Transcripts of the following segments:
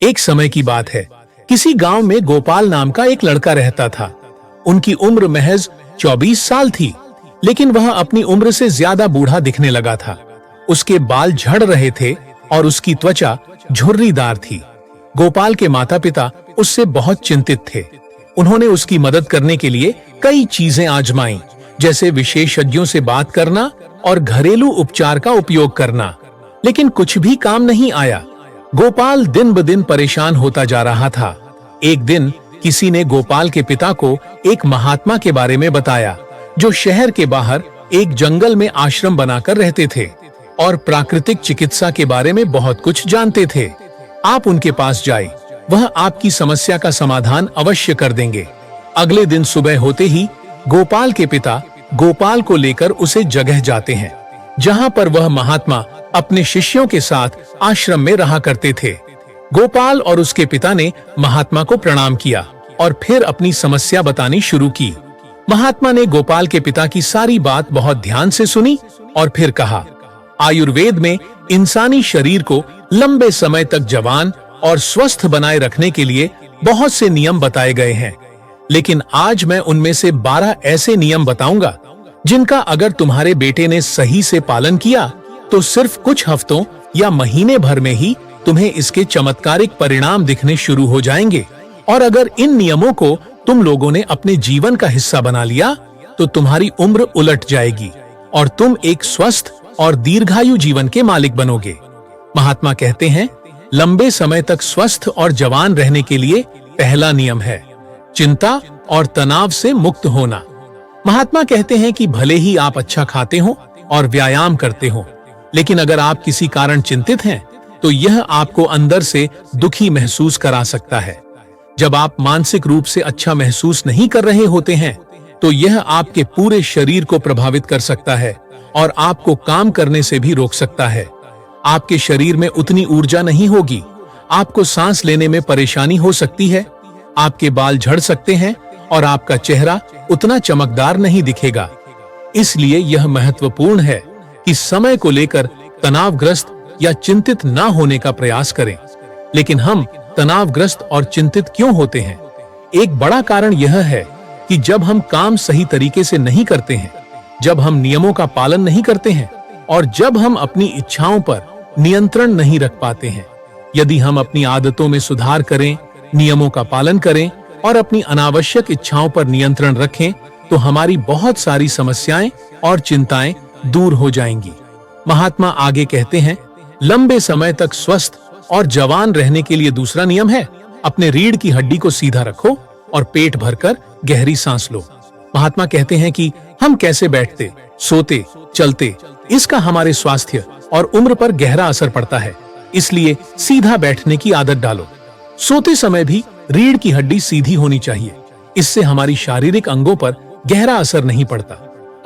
एक समय की बात है। किसी गांव में गोपाल नाम का एक लड़का रहता था। उनकी उम्र महज 24 साल थी, लेकिन वह अपनी उम्र से ज्यादा बूढ़ा दिखने लगा था। उसके बाल झड़ रहे थे और उसकी त्वचा झुर्रीदार थी। गोपाल के माता पिता उससे बहुत चिंतित थे। उन्होंने उसकी मदद करने के लिए कई चीजें आजमाई, जैसे विशेषज्ञों से बात करना और घरेलू उपचार का उपयोग करना, लेकिन कुछ भी काम नहीं आया। गोपाल दिन ब दिन परेशान होता जा रहा था। एक दिन किसी ने गोपाल के पिता को एक महात्मा के बारे में बताया, जो शहर के बाहर एक जंगल में आश्रम बनाकर रहते थे और प्राकृतिक चिकित्सा के बारे में बहुत कुछ जानते थे। आप उनके पास जाए, वह आपकी समस्या का समाधान अवश्य कर देंगे। अगले दिन सुबह होते ही गोपाल के पिता गोपाल को लेकर उसे जगह जाते हैं, जहां पर वह महात्मा अपने शिष्यों के साथ आश्रम में रहा करते थे। गोपाल और उसके पिता ने महात्मा को प्रणाम किया और फिर अपनी समस्या बतानी शुरू की। महात्मा ने गोपाल के पिता की सारी बात बहुत ध्यान से सुनी और फिर कहा, आयुर्वेद में इंसानी शरीर को लंबे समय तक जवान और स्वस्थ बनाए रखने के लिए बहुत से नियम बताए गए हैं, लेकिन आज मैं उनमें से 12 ऐसे नियम बताऊंगा जिनका अगर तुम्हारे बेटे ने सही से पालन किया तो सिर्फ कुछ हफ्तों या महीने भर में ही तुम्हें इसके चमत्कारिक परिणाम दिखने शुरू हो जाएंगे। और अगर इन नियमों को तुम लोगों ने अपने जीवन का हिस्सा बना लिया तो तुम्हारी उम्र उलट जाएगी और तुम एक स्वस्थ और दीर्घायु जीवन के मालिक बनोगे। महात्मा कहते हैं, लंबे समय तक स्वस्थ और जवान रहने के लिए पहला नियम है चिंता और तनाव से मुक्त होना। महात्मा कहते हैं कि भले ही आप अच्छा खाते हो और व्यायाम करते हो, लेकिन अगर आप किसी कारण चिंतित हैं, तो यह आपको अंदर से दुखी महसूस करा सकता है। जब आप मानसिक रूप से अच्छा महसूस नहीं कर रहे होते हैं, तो यह आपके पूरे शरीर को प्रभावित कर सकता है और आपको काम करने से भी रोक सकता है। आपके शरीर में उतनी ऊर्जा नहीं होगी, आपको सांस लेने में परेशानी हो सकती है, आपके बाल झड़ सकते हैं और आपका चेहरा उतना चमकदार नहीं दिखेगा। इसलिए यह महत्वपूर्ण है कि समय को लेकर तनावग्रस्त या चिंतित ना होने का प्रयास करें। लेकिन हम तनावग्रस्त और चिंतित क्यों होते हैं? एक बड़ा कारण यह है कि जब हम काम सही तरीके से नहीं करते हैं, जब हम नियमों का पालन नहीं करते हैं और जब हम अपनी इच्छाओं पर नियंत्रण नहीं रख पाते हैं। यदि हम अपनी आदतों में सुधार करें, नियमों का पालन करें और अपनी अनावश्यक इच्छाओं पर नियंत्रण रखें, तो हमारी बहुत सारी समस्याएं और चिंताएं दूर हो जाएंगी। महात्मा आगे कहते हैं, लंबे समय तक स्वस्थ और जवान रहने के लिए दूसरा नियम है, अपने रीढ़ की हड्डी को सीधा रखो और पेट भरकर गहरी सांस लो। महात्मा कहते हैं कि हम कैसे बैठते, सोते, चलते, इसका हमारे स्वास्थ्य और उम्र पर गहरा असर पड़ता है। इसलिए सीधा बैठने की आदत डालो। सोते समय भी रीढ़ की हड्डी सीधी होनी चाहिए। इससे हमारी शारीरिक अंगों पर गहरा असर नहीं पड़ता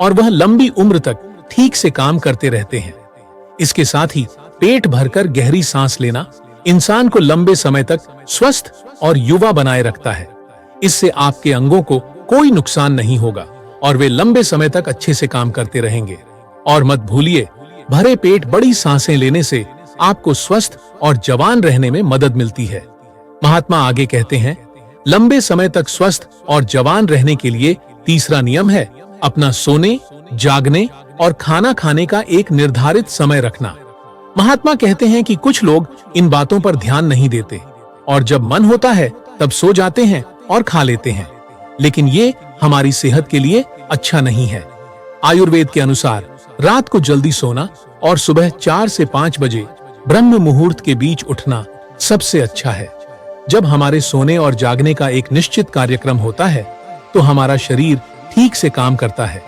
और वह लंबी उम्र तक ठीक से काम करते रहते हैं। इसके साथ ही पेट भरकर गहरी सांस लेना इंसान को लंबे समय तक स्वस्थ और युवा बनाए रखता है। इससे आपके अंगों को कोई नुकसान नहीं होगा और वे लंबे समय तक अच्छे से काम करते रहेंगे। और मत भूलिए, भरे पेट बड़ी सांसें लेने से आपको स्वस्थ और जवान रहने में मदद मिलती है। महात्मा आगे कहते हैं, लंबे समय तक स्वस्थ और जवान रहने के लिए तीसरा नियम है अपना सोने, जागने और खाना खाने का एक निर्धारित समय रखना। महात्मा कहते हैं कि कुछ लोग इन बातों पर ध्यान नहीं देते और जब मन होता है तब सो जाते हैं और खा लेते हैं, लेकिन ये हमारी सेहत के लिए अच्छा नहीं है। आयुर्वेद के अनुसार रात को जल्दी सोना और सुबह 4 से 5 बजे ब्रह्म मुहूर्त के बीच उठना सबसे अच्छा है। जब हमारे सोने और जागने का एक निश्चित कार्यक्रम होता है, तो हमारा शरीर ठीक से काम करता है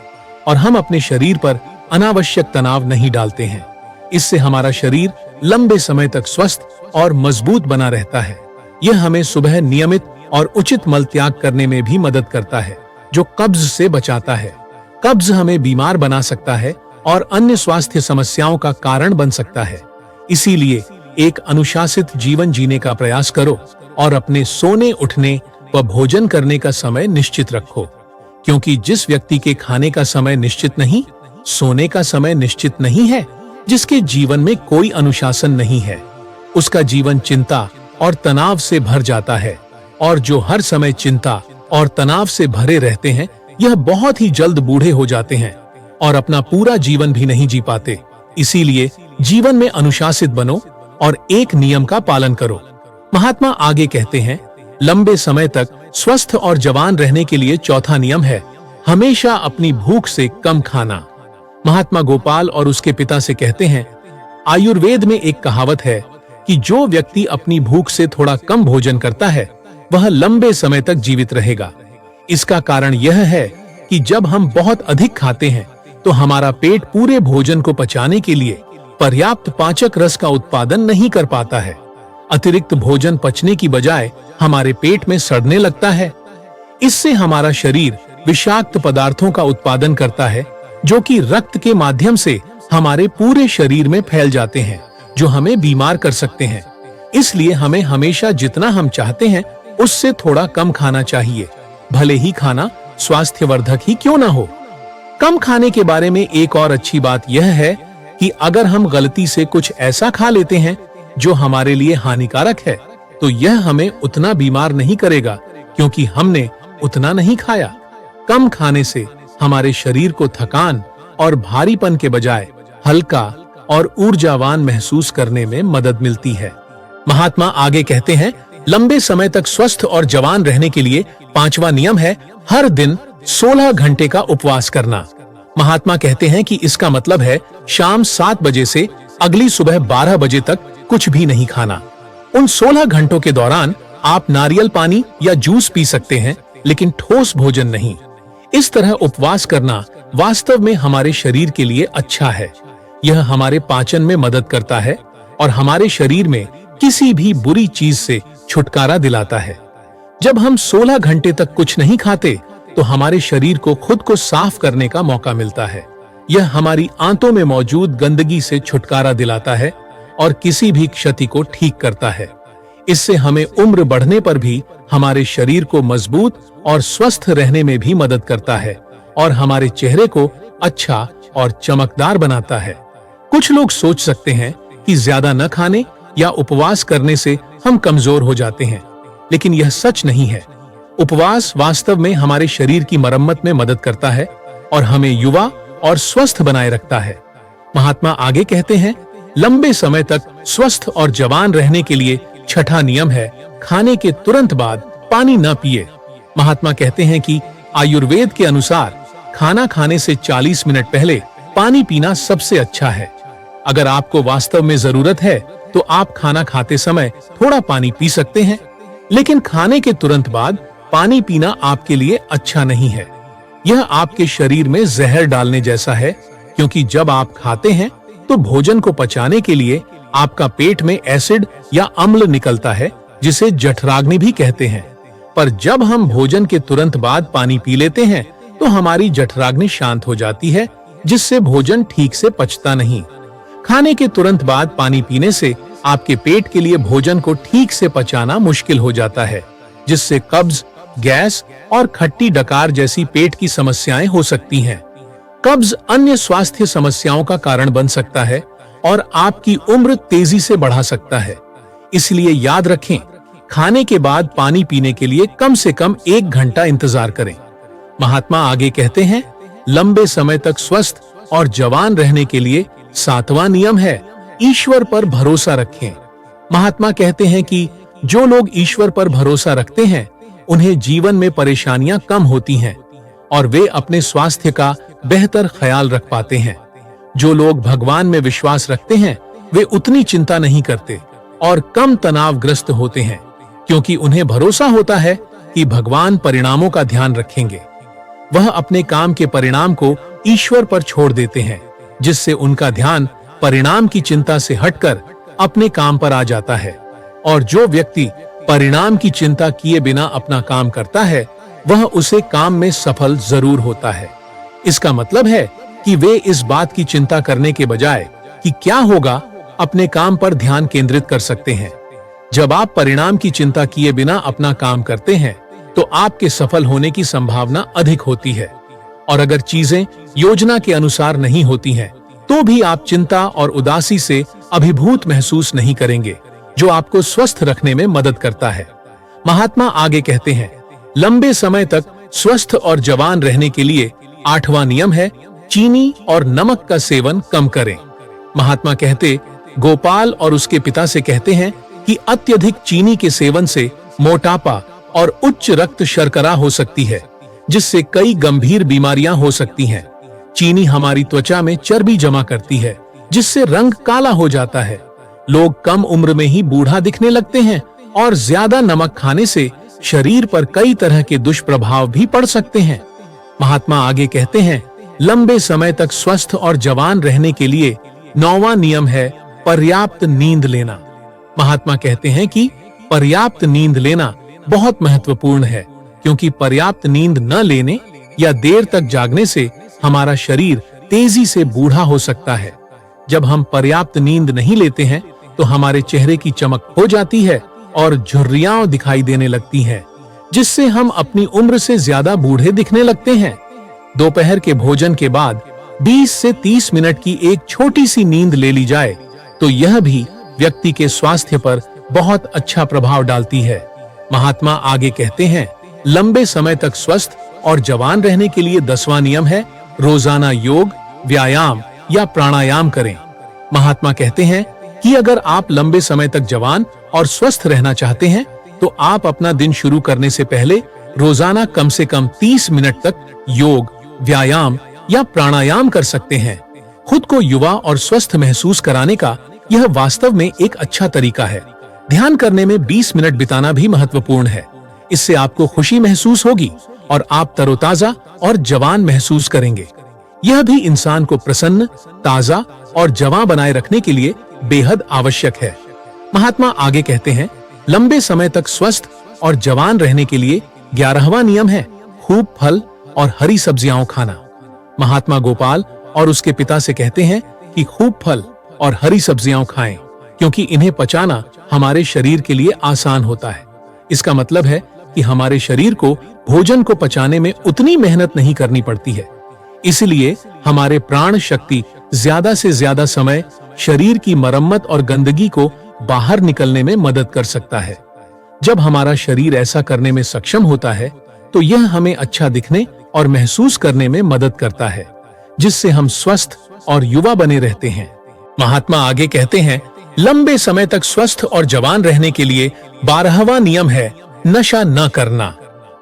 और हम अपने शरीर पर अनावश्यक तनाव नहीं डालते हैं। इससे हमारा शरीर लंबे समय तक स्वस्थ और मजबूत बना रहता है। यह हमें सुबह नियमित और उचित मल त्याग करने में भी मदद करता है, जो कब्ज से बचाता है। कब्ज हमें बीमार बना सकता है और अन्य स्वास्थ्य समस्याओं का कारण बन सकता है। इसीलिए एक अनुशासित जीवन जीने का प्रयास करो और अपने सोने, उठने व भोजन करने का समय निश्चित रखो, क्योंकि जिस व्यक्ति के खाने का समय निश्चित नहीं, सोने का समय निश्चित नहीं है, जिसके जीवन में कोई अनुशासन नहीं है, उसका जीवन चिंता और तनाव से भर जाता है, और जो हर समय चिंता और तनाव से भरे रहते हैं, यह बहुत ही जल्द बूढ़े हो जाते हैं और अपना पूरा जीवन भी नहीं जी पाते। इसीलिए जीवन में अनुशासित बनो और एक नियम का पालन करो। महात्मा आगे कहते हैं, लंबे समय तक स्वस्थ और जवान रहने के लिए चौथा नियम है, हमेशा अपनी भूख से कम खाना। महात्मा गोपाल और उसके पिता से कहते हैं, आयुर्वेद में एक कहावत है कि जो व्यक्ति अपनी भूख से थोड़ा कम भोजन करता है, वह लंबे समय तक जीवित रहेगा। इसका कारण यह है कि जब हम बहुत अधिक खाते हैं, तो हमारा पेट पूरे भोजन को पचाने के लिए पर्याप्त पाचक रस का उत्पादन नहीं कर पाता है। अतिरिक्त भोजन पचने की बजाय हमारे पेट में सड़ने लगता है। इससे हमारा शरीर विषाक्त पदार्थों का उत्पादन करता है, जो कि रक्त के माध्यम से हमारे पूरे शरीर में फैल जाते हैं, जो हमें बीमार कर सकते हैं। इसलिए हमें हमेशा जितना हम चाहते हैं उससे थोड़ा कम खाना चाहिए, भले ही खाना स्वास्थ्यवर्धक ही क्यों ना हो। कम खाने के बारे में एक और अच्छी बात यह है कि अगर हम गलती से कुछ ऐसा खा लेते हैं जो हमारे लिए हानिकारक है, तो यह हमें उतना बीमार नहीं करेगा, क्योंकि हमने उतना नहीं खाया। कम खाने से हमारे शरीर को थकान और भारीपन के बजाय हल्का और ऊर्जावान महसूस करने में मदद मिलती है। महात्मा आगे कहते हैं, लंबे समय तक स्वस्थ और जवान रहने के लिए पांचवा नियम है, हर दिन 16 घंटे का उपवास करना। महात्मा कहते हैं कि इसका मतलब है शाम 7 बजे से अगली सुबह 12 बजे तक कुछ भी नहीं खाना। उन 16 घंटों के दौरान आप नारियल पानी या जूस पी सकते हैं, लेकिन ठोस भोजन नहीं। इस तरह उपवास करना वास्तव में हमारे शरीर के लिए अच्छा है। यह हमारे पाचन में मदद करता है और हमारे शरीर में किसी भी बुरी चीज से छुटकारा दिलाता है। जब हम 16 घंटे तक कुछ नहीं खाते, तो हमारे शरीर को खुद को साफ करने का मौका मिलता है। यह हमारी आंतों में मौजूद गंदगी से छुटकारा दिलाता है और किसी भी क्षति को ठीक करता है। इससे हमें उम्र बढ़ने पर भी हमारे शरीर को मजबूत और स्वस्थ रहने में भी मदद करता है और हमारे चेहरे को अच्छा और चमकदार बनाता है। कुछ लोग सोच सकते हैं कि ज्यादा न खाने या उपवास करने से हम कमजोर हो जाते हैं, लेकिन यह सच नहीं है। उपवास वास्तव में हमारे शरीर की मरम्मत में मदद करता है और हमें युवा और स्वस्थ बनाए रखता है। महात्मा आगे कहते हैं, लंबे समय तक स्वस्थ और जवान रहने के लिए छठा नियम है, खाने के तुरंत बाद पानी न पिए। महात्मा कहते हैं कि आयुर्वेद के अनुसार खाना खाने से 40 मिनट पहले पानी पीना सबसे अच्छा है। अगर आपको वास्तव में जरूरत है, तो आप खाना खाते समय थोड़ा पानी पी सकते हैं, लेकिन खाने के तुरंत बाद पानी पीना आपके लिए अच्छा नहीं है। यह आपके शरीर में जहर डालने जैसा है, क्योंकि जब आप खाते हैं तो भोजन को पचाने के लिए आपका पेट में एसिड या अम्ल निकलता है, जिसे जठराग्नि भी कहते हैं। पर जब हम भोजन के तुरंत बाद पानी पी लेते हैं, तो हमारी जठराग्नि शांत हो जाती है, जिससे भोजन ठीक से पचता नहीं। खाने के तुरंत बाद पानी पीने से आपके पेट के लिए भोजन को ठीक से पचाना मुश्किल हो जाता है, जिससे कब्ज, गैस और खट्टी डकार जैसी पेट की समस्याएं हो सकती हैं। कब्ज अन्य स्वास्थ्य समस्याओं का कारण बन सकता है और आपकी उम्र तेजी से बढ़ा सकता है। इसलिए याद रखें, खाने के बाद पानी पीने के लिए कम से कम 1 घंटा इंतजार करें। महात्मा आगे कहते हैं, लंबे समय तक स्वस्थ और जवान रहने के लिए 7वां नियम है, ईश्वर पर भरोसा रखें। महात्मा कहते हैं कि जो लोग ईश्वर पर भरोसा रखते हैं, उन्हें जीवन में परेशानियां कम होती हैं और वे अपने स्वास्थ्य का बेहतर ख्याल रख पाते हैं। जो लोग भगवान में विश्वास रखते हैं, वे उतनी चिंता नहीं करते और कम तनावग्रस्त होते हैं, क्योंकि उन्हें भरोसा होता है कि भगवान परिणामों का ध्यान रखेंगे। वह अपने काम के परिणाम को ईश्वर पर छोड़ देते हैं, जिससे उनका ध्यान परिणाम की चिंता से हटकर अपने काम पर आ जाता है। और जो व्यक्ति परिणाम की चिंता किए बिना अपना काम करता है, वह उसे काम में सफल जरूर होता है। इसका मतलब है कि वे इस बात की चिंता करने के बजाय कि क्या होगा, अपने काम पर ध्यान केंद्रित कर सकते हैं। जब आप परिणाम की चिंता किए बिना अपना काम करते हैं, तो आपके सफल होने की संभावना अधिक होती है। और अगर चीजें योजना के अनुसार नहीं होती हैं, तो भी आप चिंता और उदासी से अभिभूत महसूस नहीं करेंगे, जो आपको स्वस्थ रखने में मदद करता है। महात्मा आगे कहते हैं, लंबे समय तक स्वस्थ और जवान रहने के लिए 8वां नियम है, चीनी और नमक का सेवन कम करें। महात्मा कहते गोपाल और उसके पिता से कहते हैं कि अत्यधिक चीनी के सेवन से मोटापा और उच्च रक्त शर्करा हो सकती है, जिससे कई गंभीर बीमारियां हो सकती हैं। चीनी हमारी त्वचा में चर्बी जमा करती है, जिससे रंग काला हो जाता है। लोग कम उम्र में ही बूढ़ा दिखने लगते हैं और ज्यादा नमक खाने से शरीर पर कई तरह के दुष्प्रभाव भी पड़ सकते हैं। महात्मा आगे कहते हैं, लंबे समय तक स्वस्थ और जवान रहने के लिए 9वां नियम है पर्याप्त नींद लेना। महात्मा कहते हैं कि पर्याप्त नींद लेना बहुत महत्वपूर्ण है, क्योंकि पर्याप्त नींद न लेने या देर तक जागने से हमारा शरीर तेजी से बूढ़ा हो सकता है। जब हम पर्याप्त नींद नहीं लेते हैं तो हमारे चेहरे की चमक खो जाती है और झुर्रियां दिखाई देने लगती हैं, जिससे हम अपनी उम्र से ज्यादा बूढ़े दिखने लगते हैं। दोपहर के भोजन के बाद 20 से 30 मिनट की एक छोटी सी नींद ले ली जाए तो यह भी व्यक्ति के स्वास्थ्य पर बहुत अच्छा प्रभाव डालती है। महात्मा आगे कहते हैं, लंबे समय तक स्वस्थ और जवान रहने के लिए 10वां नियम है रोजाना योग, व्यायाम या प्राणायाम करें। महात्मा कहते हैं कि अगर आप लंबे समय तक जवान और स्वस्थ रहना चाहते हैं तो आप अपना दिन शुरू करने से पहले रोजाना कम से कम 30 मिनट तक योग, व्यायाम या प्राणायाम कर सकते हैं। खुद को युवा और स्वस्थ महसूस कराने का यह वास्तव में एक अच्छा तरीका है। ध्यान करने में 20 मिनट बिताना भी महत्वपूर्ण है। इससे आपको खुशी महसूस होगी और आप तरोताजा और जवान महसूस करेंगे। यह भी इंसान को प्रसन्न, ताजा और जवां बनाए रखने के लिए बेहद आवश्यक है। महात्मा आगे कहते हैं, लंबे समय तक स्वस्थ और जवान रहने के लिए 11वां नियम है खूब फल और हरी सब्जियां खाना। महात्मा गोपाल और उसके पिता से कहते हैं कि खूब फल और हरी सब्जियां खाएं, क्योंकि इन्हें पचाना हमारे शरीर के लिए आसान होता है। इसका मतलब है कि हमारे शरीर को भोजन को पचाने में उतनी मेहनत नहीं करनी पड़ती है। इसलिए हमारे प्राण शक्ति ज्यादा से ज्यादा समय शरीर की मरम्मत और गंदगी को बाहर निकलने में मदद कर सकता है। जब हमारा शरीर ऐसा करने में सक्षम होता है तो यह हमें अच्छा दिखने और महसूस करने में मदद करता है, जिससे हम स्वस्थ और युवा बने रहते हैं। महात्मा आगे कहते हैं, लंबे समय तक स्वस्थ और जवान रहने के लिए 12वां नियम है नशा न करना।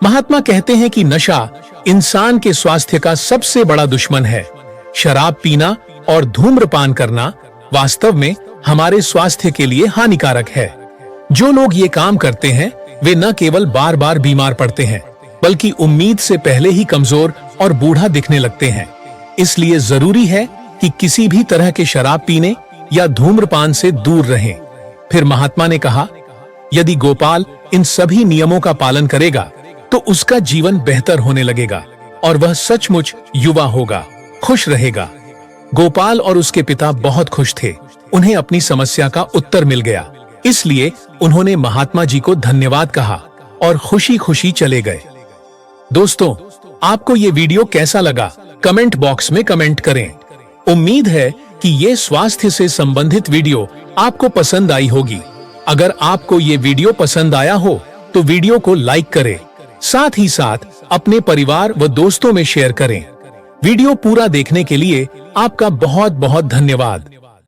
महात्मा कहते हैं कि नशा इंसान के स्वास्थ्य का सबसे बड़ा दुश्मन है। शराब पीना और धूम्रपान करना वास्तव में हमारे स्वास्थ्य के लिए हानिकारक है। जो लोग ये काम करते हैं वे न केवल बार बार बीमार पड़ते हैं, बल्कि उम्मीद से पहले ही कमजोर और बूढ़ा दिखने लगते हैं। इसलिए जरूरी है कि किसी भी तरह के शराब पीने या धूम्रपान से दूर रहें। फिर महात्मा ने कहा, यदि गोपाल इन सभी नियमों का पालन करेगा तो उसका जीवन बेहतर होने लगेगा और वह सचमुच युवा होगा, खुश रहेगा। गोपाल और उसके पिता बहुत खुश थे। उन्हें अपनी समस्या का उत्तर मिल गया, इसलिए उन्होंने महात्मा जी को धन्यवाद कहा और खुशी खुशी चले गए। दोस्तों, आपको ये वीडियो कैसा लगा? कमेंट बॉक्स में कमेंट करें। उम्मीद है कि ये स्वास्थ्य से संबंधित वीडियो आपको पसंद आई होगी। अगर आपको ये वीडियो पसंद आया हो तो वीडियो को लाइक करें, साथ ही साथ अपने परिवार व दोस्तों में शेयर करें। वीडियो पूरा देखने के लिए आपका बहुत बहुत धन्यवाद।